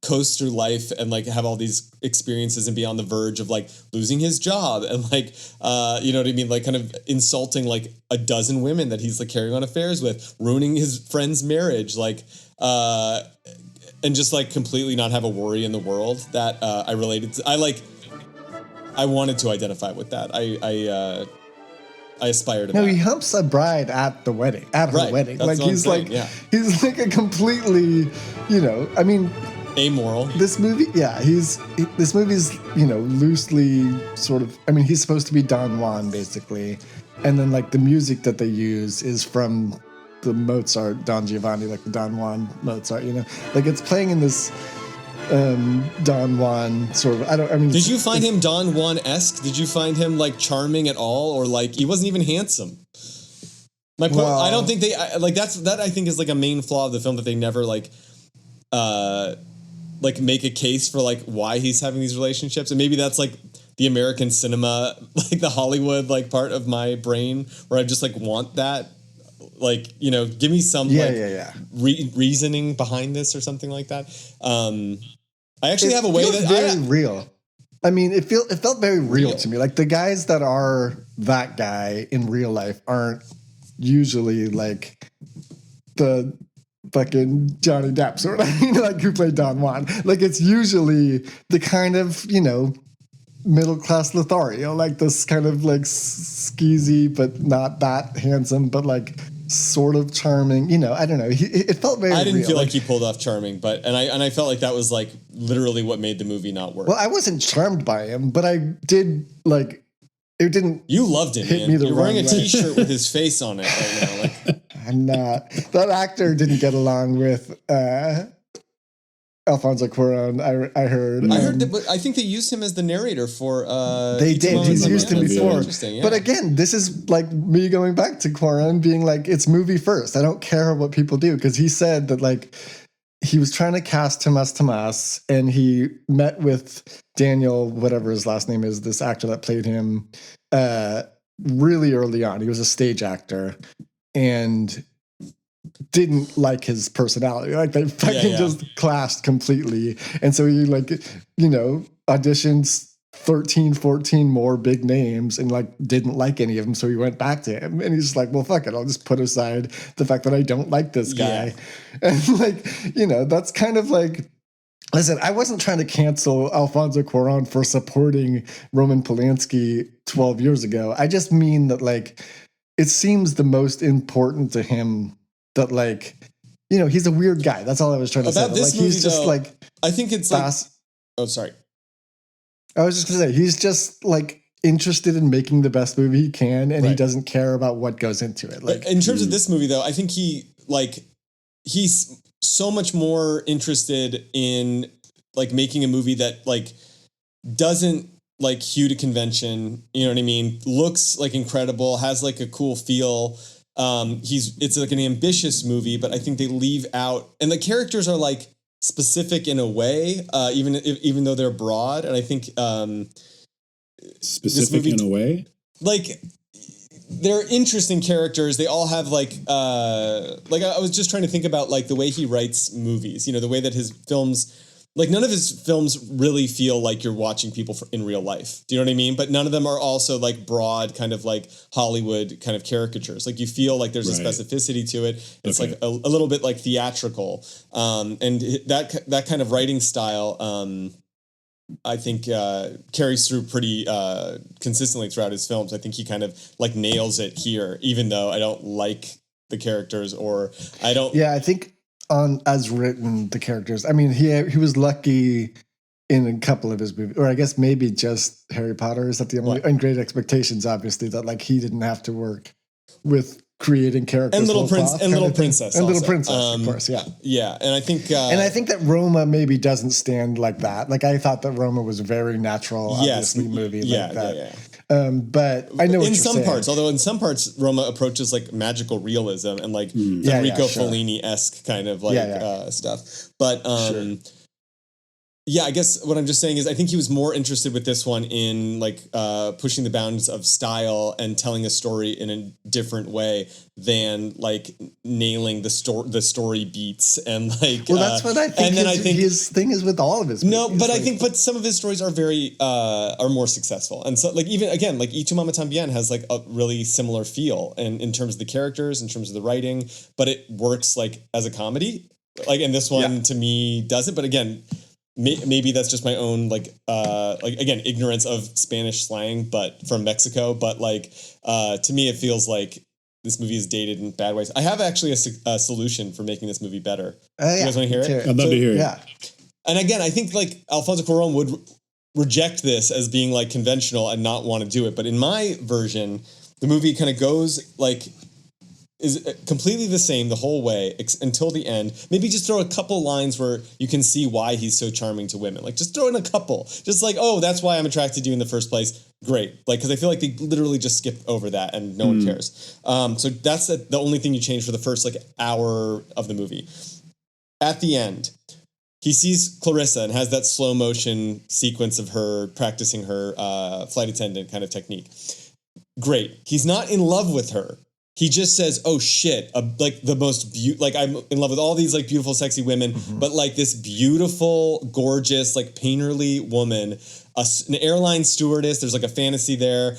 coast through life and like have all these experiences and be on the verge of like losing his job and like, you know what I mean? Like kind of insulting like a dozen women that he's like carrying on affairs with, ruining his friend's marriage, like, and just like completely not have a worry in the world that I related to. I wanted to identify with that. I aspired to that. No, he humps a bride at the wedding, at her wedding. That's like what I'm he's saying, like, he's like a completely, you know, I mean, amoral. This movie, this movie's, you know, loosely sort of, I mean, he's supposed to be Don Juan basically. And then like the music that they use is from the Mozart, Don Giovanni, like the Don Juan Mozart, you know, like it's playing in this Don Juan sort of, did you find him Don Juan-esque? Did you find him like charming at all, or like he wasn't even handsome? My point, I don't think that I think is like a main flaw of the film, that they never like make a case for like why he's having these relationships. And maybe that's like the American cinema, like the Hollywood like part of my brain, where I just like want that, like, you know, give me some reasoning behind this or something like that. I actually have a way that very real. I mean, it felt very real to me. Like the guys that are that guy in real life aren't usually like the fucking Johnny Depp sort of, you know, like who played Don Juan. Like it's usually the kind of, you know, middle class Lothario, like this kind of like skeezy but not that handsome, but like sort of charming, you know. I don't know. It felt very. I didn't real. feel like he pulled off charming, but I felt like that was like literally what made the movie not work. Well, I wasn't charmed by him, but I did like. It didn't. You loved him. Hit man. me the You're wrong wearing a way. T-shirt with his face on it right now. Like I'm not. That actor didn't get along with Alfonso Cuaron. I heard. I heard that, but I think they used him as the narrator for. They did. He's used him before. Yeah. But again, this is like me going back to Cuaron being like, it's movie first. I don't care what people do, because he said that like he was trying to cast Tomas, and he met with Daniel, whatever his last name is, this actor that played him, really early on. He was a stage actor, and didn't like his personality. Like they fucking just clashed completely. And so he like, you know, auditions 13, 14 more big names and like didn't like any of them. So he went back to him, and he's just like, well, fuck it. I'll just put aside the fact that I don't like this guy. Yeah. And like, you know, that's kind of like, listen, I wasn't trying to cancel Alfonso Cuarón for supporting Roman Polanski 12 years ago. I just mean that like, it seems the most important to him that like, you know, he's a weird guy. That's all I was trying to say. About this like, movie, he's just though, like, I think it's fast. Like, oh, sorry. I was just gonna say, he's just like interested in making the best movie he can, and he doesn't care about what goes into it. Like, in terms of this movie, though, I think he's so much more interested in like making a movie that like doesn't like hew to convention. You know what I mean? Looks like incredible, has like a cool feel. It's like an ambitious movie, but I think they leave out, and the characters are like specific in a way, even though they're broad. And I think specific in a way, like they're interesting characters. They all have like I was just trying to think about like the way he writes movies. You know, the way that his films. Like none of his films really feel like you're watching people in real life. Do you know what I mean? But none of them are also like broad kind of like Hollywood kind of caricatures. Like you feel like there's a specificity to it. It's like a little bit like theatrical. And that kind of writing style, I think carries through pretty consistently throughout his films. I think he kind of like nails it here, even though I don't like the characters or I don't. Yeah, I think on as written the characters. I mean, he was lucky in a couple of his movies, or I guess maybe just Harry Potter. Is that the only? And Great Expectations, obviously, that like he didn't have to work with creating characters and Little Princess, of course, yeah. And I think that Roma maybe doesn't stand like that. Like I thought that Roma was a very natural, obviously movie like that. But I know what in you're some saying. parts, although in some parts Roma approaches like magical realism and like Federico Fellini-esque kind of like stuff. But yeah, I guess what I'm just saying is I think he was more interested with this one in like pushing the bounds of style and telling a story in a different way than like nailing the story beats and like. Well, that's what I think. And then I think his thing is with all of his movies. No, but I think some of his stories are very are more successful, and so like even again like Y Tu Mamá También has like a really similar feel in terms of the characters, in terms of the writing, but it works like as a comedy. Like, and this one to me doesn't. But again. Maybe that's just my own like again ignorance of Spanish slang, but from Mexico. But like to me, it feels like this movie is dated in bad ways. I have actually a solution for making this movie better. You guys want to hear it? I'd love to hear it. Yeah. And again, I think like Alfonso Cuaron would reject this as being like conventional and not want to do it. But in my version, the movie kind of goes like. Is completely the same the whole way until the end. Maybe just throw a couple lines where you can see why he's so charming to women. Like just throw in a couple. Just like, oh, that's why I'm attracted to you in the first place. Great. Like, because I feel like they literally just skip over that and no one cares. So that's the only thing you change for the first like hour of the movie. At the end, he sees Clarissa and has that slow motion sequence of her practicing her flight attendant kind of technique. Great. He's not in love with her. He just says, "Oh shit!" Like the most like I'm in love with all these like beautiful, sexy women, but like this beautiful, gorgeous, like painterly woman, an airline stewardess. There's like a fantasy there.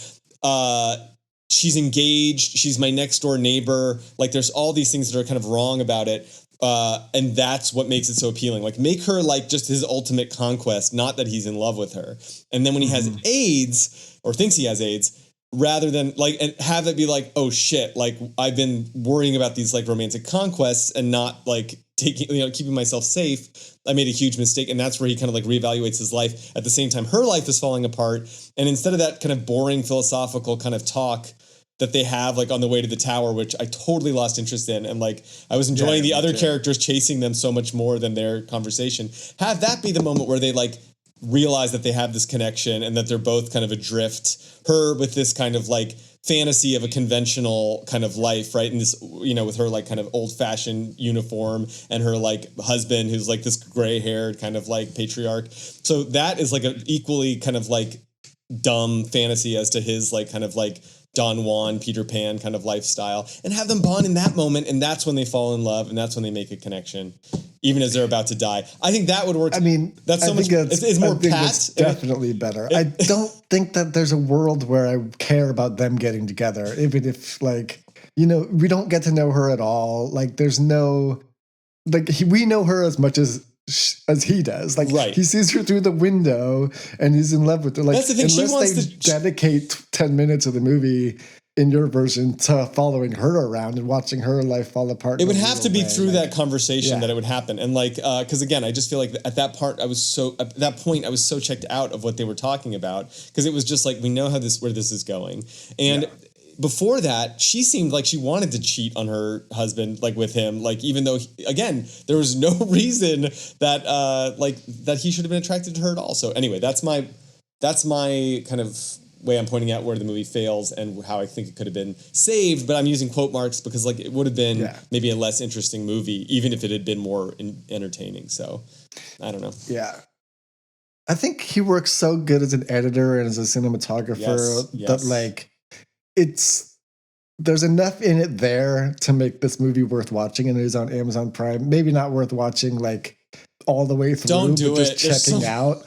She's engaged. She's my next door neighbor. Like there's all these things that are kind of wrong about it, and that's what makes it so appealing. Like make her like just his ultimate conquest, not that he's in love with her. And then when he has AIDS or thinks he has AIDS. Rather than like, and have it be like, oh shit, like I've been worrying about these like romantic conquests and not like keeping myself safe. I made a huge mistake. And that's where he kind of like reevaluates his life. At the same time, her life is falling apart. And instead of that kind of boring philosophical kind of talk that they have like on the way to the tower, which I totally lost interest in. And like, I was enjoying the other characters chasing them so much more than their conversation. Have that be the moment where they like, realize that they have this connection and that they're both kind of adrift. Her with this kind of like fantasy of a conventional kind of life, right? And this, with her like kind of old fashioned uniform and her like husband who's like this gray haired kind of like patriarch. So that is like an equally kind of like dumb fantasy as to his like kind of like Don Juan, Peter Pan kind of lifestyle, and have them bond in that moment. And that's when they fall in love. And that's when they make a connection. Even as they're about to die. I think that would work. I mean, that's so much. It's more pat. Definitely better. I don't think that there's a world where I care about them getting together, even if like, we don't get to know her at all. Like there's no, like we know her as much as he does. Like he sees her through the window and he's in love with her. Like that's the thing. Unless they dedicate 10 minutes of the movie in your version to following her around and watching her life fall apart. It would have to be through that conversation that it would happen. And like, because again, I just feel like at that point I was so checked out of what they were talking about because it was just like, we know where this is going. And before that, she seemed like she wanted to cheat on her husband, like with him, like even though again, there was no reason that he should have been attracted to her at all. So anyway, that's my kind of way I'm pointing out where the movie fails and how I think it could have been saved, but I'm using quote marks because like it would have been maybe a less interesting movie, even if it had been more entertaining. So I don't know. Yeah. I think he works so good as an editor and as a cinematographer that like there's enough in it there to make this movie worth watching, and it is on Amazon Prime. Maybe not worth watching like all the way through, don't do but just checking out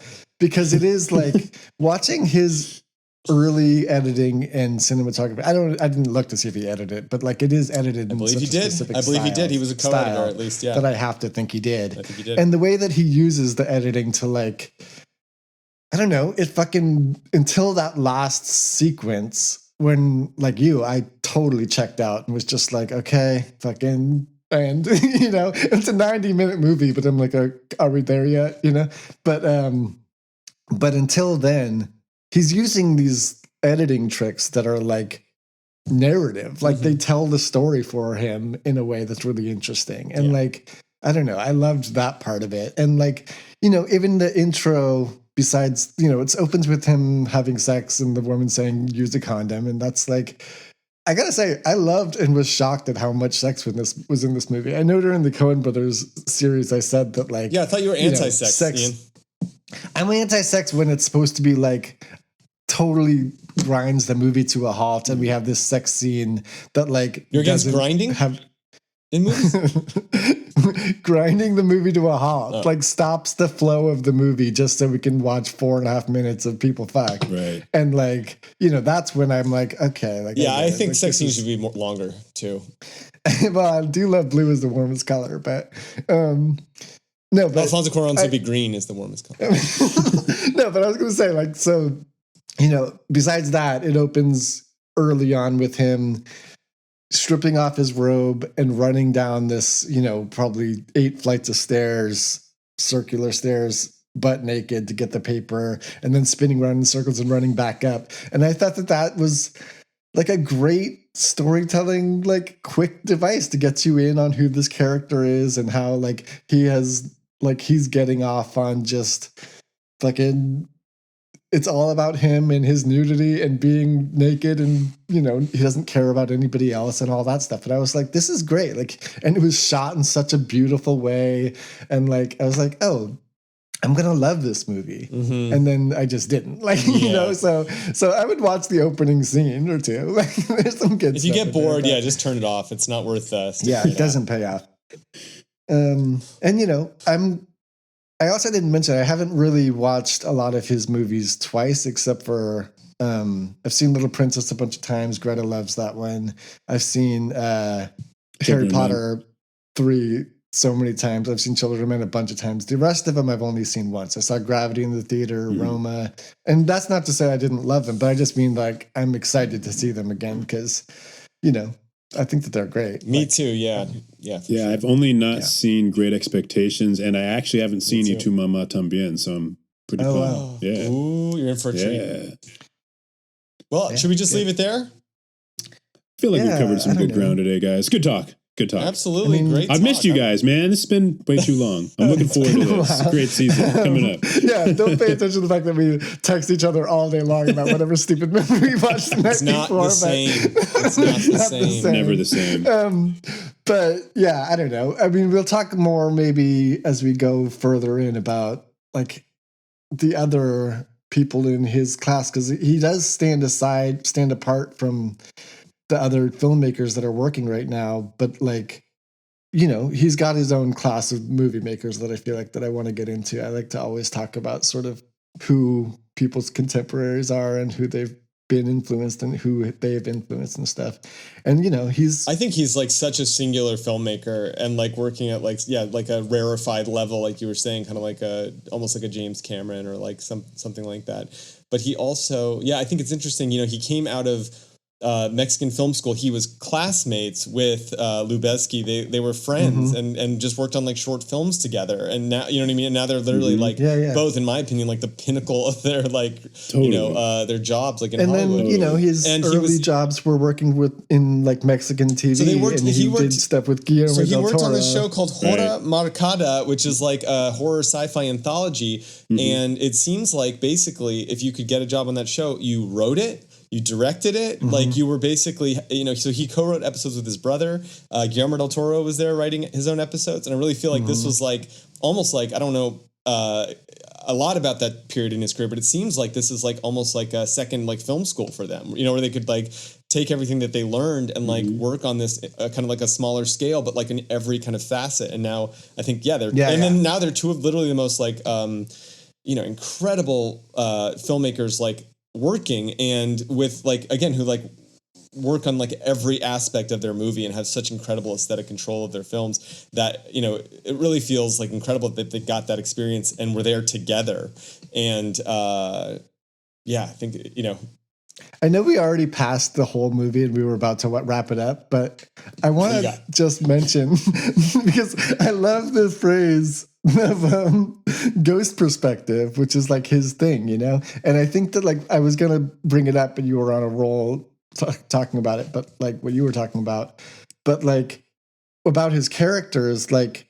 because it is like watching his early editing and cinematography. I didn't look to see if he edited it, but like it is edited. I believe he did. He did. He was a co-editor at least. Yeah. That I have to think he did. I think he did. And the way that he uses the editing to like, I don't know, it fucking until that last sequence when like I totally checked out and was just like, okay, fucking. And it's a 90-minute movie, but I'm like, are we there yet? But But until then, he's using these editing tricks that are like narrative. Like they tell the story for him in a way that's really interesting. And like, I don't know, I loved that part of it. And like, even the intro, besides, it opens with him having sex and the woman saying, use a condom. And that's like, I gotta say, I loved and was shocked at how much sex was in this movie. I know during the Coen Brothers series, I said that like, I thought you were anti-sex, Ian. I'm anti-sex when it's supposed to be like totally grinds the movie to a halt, and we have this sex scene that like you're against grinding in movies. Grinding the movie to a halt, like stops the flow of the movie just so we can watch 4.5 minutes of people fuck. Right. And like, that's when I'm like, okay, like I think sex scenes should be more longer too. Well, I do love blue as the warmest color, but no, but Alfonso Cuaron said be green is the warmest color. No, but I was going to say, like, so, besides that, it opens early on with him stripping off his robe and running down this, probably 8 flights of stairs, circular stairs, butt naked to get the paper, and then spinning around in circles and running back up. And I thought that was like a great storytelling, like quick device to get you in on who this character is and how like he's getting off on just fucking, it's all about him and his nudity and being naked, and he doesn't care about anybody else and all that stuff. And I was like, this is great. Like, and it was shot in such a beautiful way. And like, I was like, oh, I'm gonna love this movie. And then I just didn't. Like, so I would watch the opening scene or two. Like, there's some good if you get bored, just turn it off. It's not worth it doesn't pay off. And I also didn't mention, I haven't really watched a lot of his movies twice, except for I've seen Little Princess a bunch of times. Greta loves that one. I've seen Harry Potter 3 so many times. I've seen Children of Men a bunch of times. The rest of them I've only seen once. I saw Gravity in the theater, Roma. And that's not to say I didn't love them, but I just mean like I'm excited to see them again because, I think that they're great. Me too, yeah. Sure. I've only not seen Great Expectations, and I actually haven't seen Y Tu Mamá También, so I'm pretty pumped. Wow. Yeah. Ooh, you're in for a treat. Well, should we just leave it there? I feel like we've covered some good ground today, guys. Good talk. Good talk. Absolutely. Great I've missed you guys, man. This has been way too long. I'm looking forward to this. It's a great season coming up. Yeah, don't pay attention to the fact that we text each other all day long about whatever stupid movie we watched the night before. It's not the same. Never the same. But yeah, I don't know. I mean, we'll talk more maybe as we go further in about like the other people in his class, because he does stand apart from the other filmmakers that are working right now, but like, he's got his own class of movie makers that I feel like that I want to get into. I like to always talk about sort of who people's contemporaries are and who they've been influenced and who they've influenced and stuff. And I think he's like such a singular filmmaker and like working at like a rarefied level, like you were saying, kind of like almost like a James Cameron or like something like that. But he also, I think it's interesting, he came out of Mexican film school. He was classmates with Lubezki. They were friends and just worked on like short films together. And now, you know what I mean? And now they're literally like both, in my opinion, like the pinnacle of their like, their jobs like in Hollywood. And then, his early jobs were working in like Mexican TV. So he did stuff with Guillermo del Toro. So he worked on this show called Hora Marcada, which is like a horror sci-fi anthology. And it seems like basically if you could get a job on that show, you wrote it, you directed it, like you were basically, so he co-wrote episodes with his brother. Guillermo del Toro was there writing his own episodes. And I really feel like this was like, almost like, I don't know a lot about that period in his career, but it seems like this is like almost like a second like film school for them, where they could like take everything that they learned and like work on this kind of like a smaller scale, but like in every kind of facet. And now I think, then now they're two of literally the most like, incredible filmmakers like working, and with like, again, who like work on like every aspect of their movie and have such incredible aesthetic control of their films that, it really feels like incredible that they got that experience and were there together. And I think, I know we already passed the whole movie and we were about to wrap it up, but I want to just mention, because I love the phrase ghost perspective, which is like his thing, you know? And I think that like I was going to bring it up and you were on a roll talking about it, but like what you were talking about, but like about his characters, like,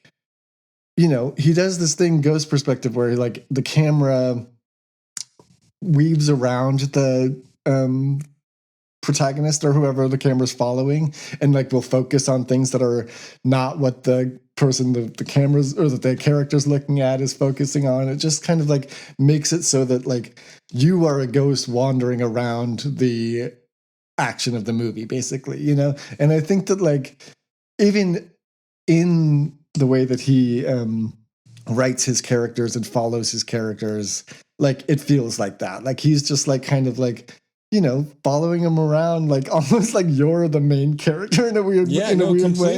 you know, he does this thing, ghost perspective, where like the camera weaves around the protagonist or whoever the camera's following, and like will focus on things that are not what the person the cameras or that the character's looking at is focusing on. It just kind of like makes it so that like you are a ghost wandering around the action of the movie, basically, you know? And I think that like even in the way that he writes his characters and follows his characters, like it feels like that. Like he's just like kind of like, you know, following him around, like almost like you're the main character in a weird, way.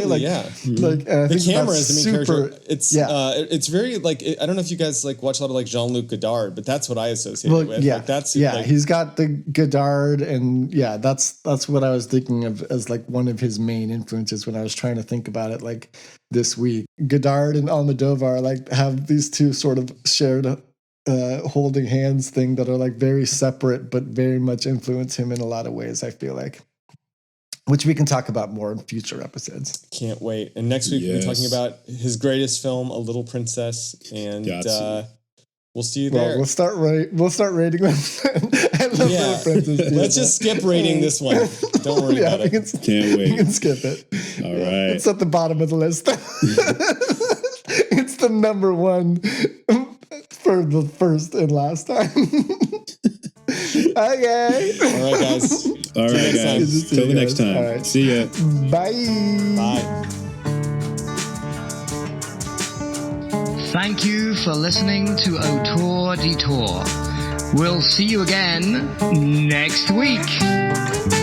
Like, like the camera is the main character. It's very like I don't know if you guys like watch a lot of like Jean-Luc Godard, but that's what I associate it with. Yeah, like, that's like, he's got the Godard, and that's what I was thinking of as like one of his main influences when I was trying to think about it. Like this week, Godard and Almodovar like have these two sort of shared holding hands thing that are like very separate but very much influence him in a lot of ways, I feel like, which we can talk about more in future episodes. Can't wait. And next week we'll be talking about his greatest film, A Little Princess, and we'll see you there. Well, we'll start rating them. Little Princess. Let's just skip rating this one. Don't worry about it. Can't wait. You can skip it. All right. It's at the bottom of the list. It's the number one for the first and last time. Okay. All right, guys. All right, guys. Till the next time. Right. See ya. Bye. Bye. Thank you for listening to Autour Detour. We'll see you again next week.